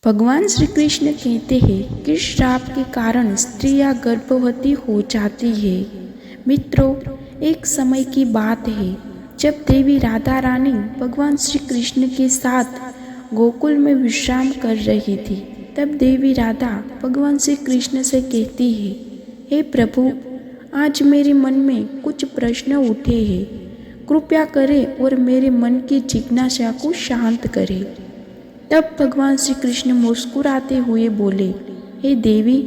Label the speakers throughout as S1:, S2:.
S1: भगवान श्री कृष्ण कहते हैं कि श्राप के कारण स्त्रियां गर्भवती हो जाती है। मित्रों, एक समय की बात है जब देवी राधा रानी भगवान श्री कृष्ण के साथ गोकुल में विश्राम कर रही थी। तब देवी राधा भगवान श्री कृष्ण से कहती है, हे प्रभु, आज मेरे मन में कुछ प्रश्न उठे हैं, कृपया करें और मेरे मन की जिज्ञासा को शांत करें। तब भगवान श्री कृष्ण मुस्कुराते हुए बोले, हे देवी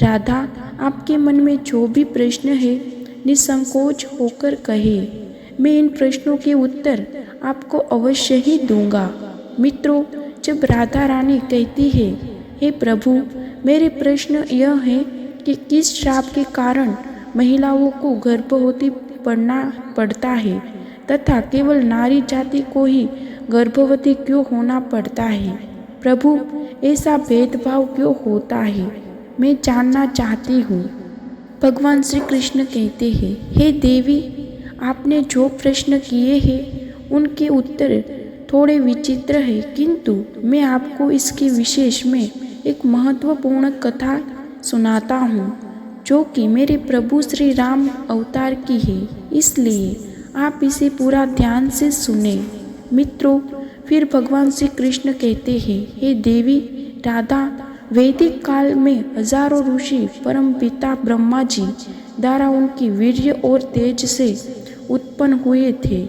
S1: राधा, आपके मन में जो भी प्रश्न है निसंकोच होकर कहे, मैं इन प्रश्नों के उत्तर आपको अवश्य ही दूंगा। मित्रों, जब राधा रानी कहती है, हे प्रभु, मेरे प्रश्न यह है कि किस श्राप के कारण महिलाओं को गर्भवती पड़ना पड़ता है तथा केवल नारी जाति को ही गर्भवती क्यों होना पड़ता है। प्रभु, ऐसा भेदभाव क्यों होता है, मैं जानना चाहती हूँ। भगवान श्री कृष्ण कहते हैं, हे देवी, आपने जो प्रश्न किए हैं उनके उत्तर थोड़े विचित्र है, किंतु मैं आपको इसके विशेष में एक महत्वपूर्ण कथा सुनाता हूँ जो कि मेरे प्रभु श्री राम अवतार की है, इसलिए आप इसे पूरा ध्यान से सुने। मित्रों, फिर भगवान श्री कृष्ण कहते हैं, हे देवी राधा, वैदिक काल में हजारों ऋषि परम पिता ब्रह्मा जी द्वारा उनकी वीर्य और तेज से उत्पन्न हुए थे।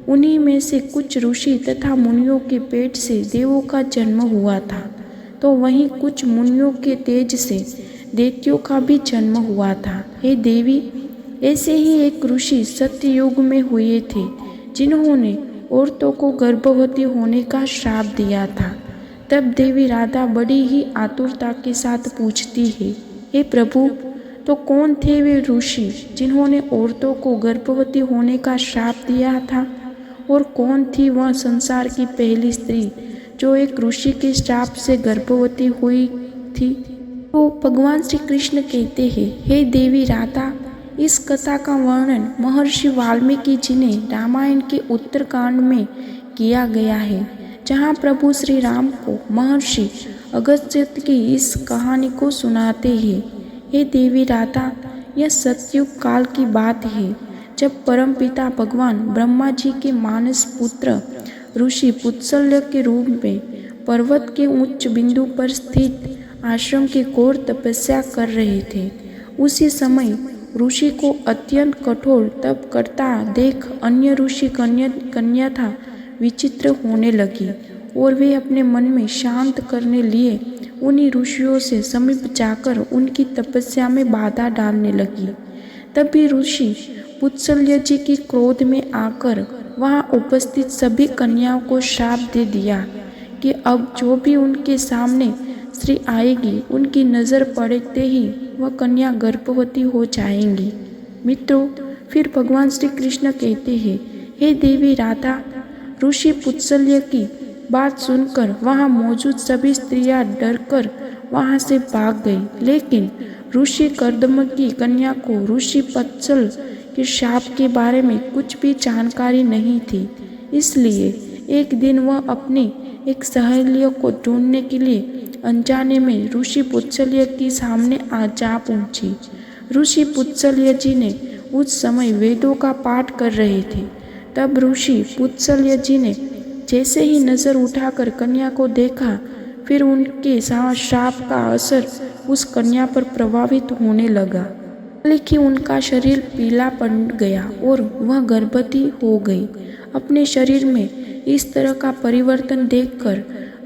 S1: उन्हीं में से कुछ ऋषि तथा मुनियों के पेट से देवों का जन्म हुआ था, तो वहीं कुछ मुनियों के तेज से दैत्यों का भी जन्म हुआ था। हे देवी, ऐसे ही एक ऋषि सत्ययुग में हुए थे जिन्होंने औरतों को गर्भवती होने का श्राप दिया था। तब देवी राधा बड़ी ही आतुरता के साथ पूछती है, हे प्रभु, तो कौन थे वे ऋषि जिन्होंने औरतों को गर्भवती होने का श्राप दिया था, और कौन थी वह संसार की पहली स्त्री जो एक ऋषि के श्राप से गर्भवती हुई थी। तो भगवान श्री कृष्ण कहते हैं, हे देवी राधा, इस कथा का वर्णन महर्षि वाल्मीकि जी ने रामायण के उत्तरकांड में किया गया है, जहाँ प्रभु श्री राम को महर्षि अगस्त्य की इस कहानी को सुनाते हैं। हे देवी राधा, यह सतयुग काल की बात है जब परमपिता भगवान ब्रह्मा जी के मानस पुत्र ऋषि पुत्सल्य के रूप में पर्वत के उच्च बिंदु पर स्थित आश्रम की घोर तपस्या कर रहे थे। उसी समय ऋषि को अत्यंत कठोर तप करता देख अन्य ऋषि कन्या था विचित्र होने लगी और वे अपने मन में शांत करने लिए उन्हीं ऋषियों से समीप जाकर उनकी तपस्या में बाधा डालने लगी। तभी ऋषि पुत्सल्य जी की क्रोध में आकर वहां उपस्थित सभी कन्याओं को श्राप दे दिया कि अब जो भी उनके सामने स्त्री आएगी उनकी नज़र पड़ते ही वह कन्या गर्भवती हो जाएंगी। मित्रों, फिर भगवान श्री कृष्ण कहते हैं, हे देवी राधा, ऋषि पुत्सल्य की बात सुनकर वहां मौजूद सभी स्त्रियां डरकर वहां से भाग गई, लेकिन ऋषि कर्दम की कन्या को ऋषि पुत्सल के शाप के बारे में कुछ भी जानकारी नहीं थी। इसलिए एक दिन वह अपनी एक सहेलियों को ढूंढने के लिए अनजाने में ऋषि पुत्सल्य के सामने आ जा पहुंची। ऋषि पुत्सल्य जी ने उस समय वेदों का पाठ कर रहे थे। तब ऋषि पुत्सल्य जी ने जैसे ही नज़र उठाकर कन्या को देखा, फिर उनके श्राप का असर उस कन्या पर प्रभावित होने लगा, लेकिन उनका शरीर पीला पड़ गया और वह गर्भवती हो गई। अपने शरीर में इस तरह का परिवर्तन देखकर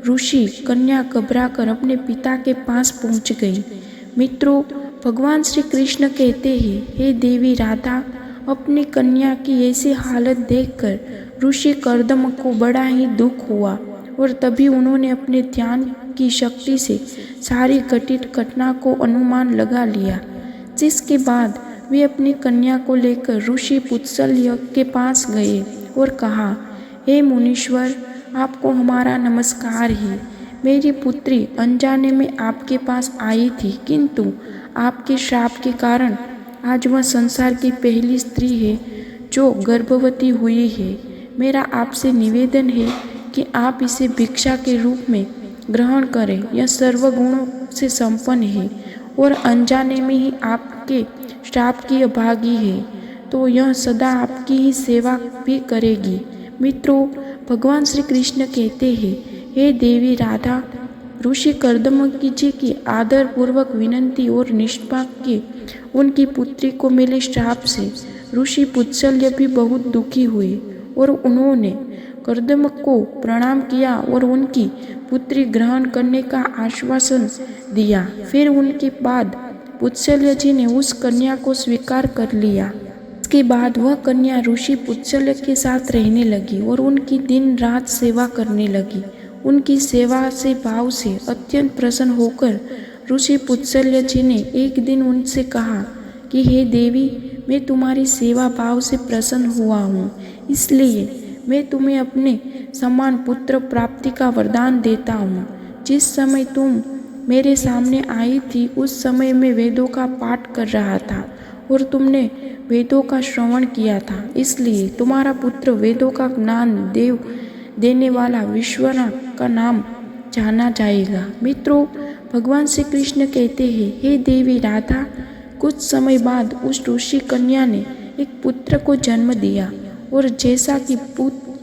S1: ऋषि कन्या घबराकर अपने पिता के पास पहुंच गई। मित्रों, भगवान श्री कृष्ण कहते हैं, हे देवी राधा, अपनी कन्या की ऐसी हालत देखकर ऋषि कर्दम को बड़ा ही दुख हुआ और तभी उन्होंने अपने ध्यान की शक्ति से सारी घटित घटना को अनुमान लगा लिया, जिसके बाद वे अपनी कन्या को लेकर ऋषि पुत्सल्य के पास गए और कहा, हे मुनीश्वर, आपको हमारा नमस्कार है। मेरी पुत्री अनजाने में आपके पास आई थी, किंतु आपके श्राप के कारण आज वह संसार की पहली स्त्री है जो गर्भवती हुई है। मेरा आपसे निवेदन है कि आप इसे भिक्षा के रूप में ग्रहण करें। यह सर्वगुणों से संपन्न है और अनजाने में ही आपके श्राप की अभागी है, तो यह सदा आपकी ही सेवा भी करेगी। मित्रों, भगवान श्री कृष्ण कहते हैं, हे देवी राधा, ऋषि कर्दमकी जी की आदर पूर्वक विनंती और निष्पाज्ञ उनकी पुत्री को मिले श्राप से ऋषि पुत्सल्य भी बहुत दुखी हुए और उन्होंने कर्दमक को प्रणाम किया और उनकी पुत्री ग्रहण करने का आश्वासन दिया। फिर उनके बाद पुत्सल्य जी ने उस कन्या को स्वीकार कर लिया। इसके बाद वह कन्या ऋषि पुत्सल्य के साथ रहने लगी और उनकी दिन रात सेवा करने लगी। उनकी सेवा से भाव से अत्यंत प्रसन्न होकर ऋषि पुत्सल्य जी ने एक दिन उनसे कहा कि हे देवी, मैं तुम्हारी सेवा भाव से प्रसन्न हुआ हूँ, इसलिए मैं तुम्हें अपने समान पुत्र प्राप्ति का वरदान देता हूँ। जिस समय तुम मेरे सामने आई थी उस समय मैं वेदों का पाठ कर रहा था और तुमने वेदों का श्रवण किया था, इसलिए तुम्हारा पुत्र वेदों का ज्ञान देने वाला विश्वना का नाम जाना जाएगा। मित्रों, भगवान श्री कृष्ण कहते हैं, हे देवी राधा, कुछ समय बाद उस ऋषि कन्या ने एक पुत्र को जन्म दिया और जैसा कि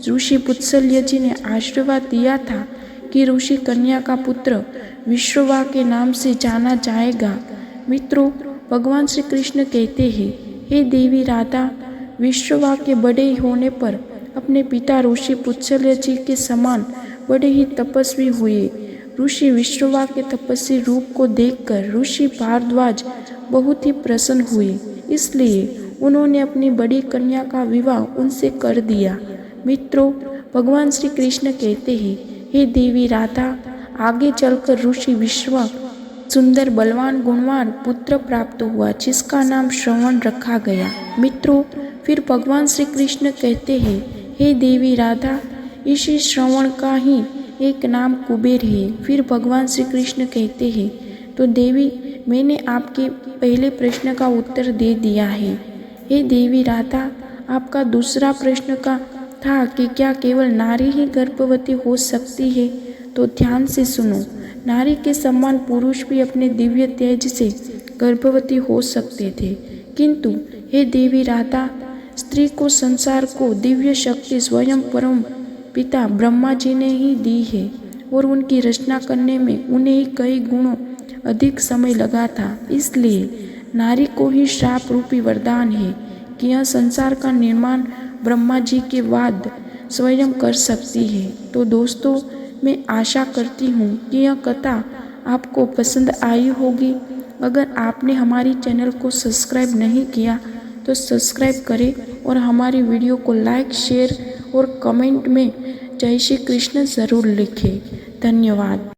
S1: ऋषि पुत्सल्य जी ने आशीर्वाद दिया था कि ऋषि कन्या का पुत्र विश्ववा के नाम से जाना जाएगा। मित्रों, भगवान श्री कृष्ण कहते हैं, हे देवी राधा, विश्ववा के बड़े होने पर अपने पिता ऋषि पुत्सल्य जी के समान बड़े ही तपस्वी हुए। ऋषि विश्ववा के तपस्वी रूप को देखकर ऋषि भारद्वाज बहुत ही प्रसन्न हुए, इसलिए उन्होंने अपनी बड़ी कन्या का विवाह उनसे कर दिया। मित्रों, भगवान श्री कृष्ण कहते हैं, हे देवी राधा, आगे चलकर ऋषि विश्वा सुंदर बलवान गुणवान पुत्र प्राप्त हुआ जिसका नाम श्रवण रखा गया। मित्रों, फिर भगवान श्री कृष्ण कहते हैं, हे देवी राधा, इसी श्रवण का ही एक नाम कुबेर है। फिर भगवान श्री कृष्ण कहते हैं, तो देवी, मैंने आपके पहले प्रश्न का उत्तर दे दिया है। हे देवी राधा, आपका दूसरा प्रश्न का था कि क्या केवल नारी ही गर्भवती हो सकती है, तो ध्यान से सुनो। नारी के समान पुरुष भी अपने दिव्य तेज से गर्भवती हो सकते थे, किंतु हे देवी राधा, स्त्री को संसार को दिव्य शक्ति स्वयं परम पिता ब्रह्मा जी ने ही दी है और उनकी रचना करने में उन्हें ही कई गुणों अधिक समय लगा था। इसलिए नारी को ही श्राप रूपी वरदान है कि यह संसार का निर्माण ब्रह्मा जी के बाद स्वयं कर सकती है। तो दोस्तों, मैं आशा करती हूँ कि यह कथा आपको पसंद आई होगी। अगर आपने हमारी चैनल को सब्सक्राइब नहीं किया तो सब्सक्राइब करें और हमारी वीडियो को लाइक, शेयर और कमेंट में जय श्री कृष्ण ज़रूर लिखें। धन्यवाद।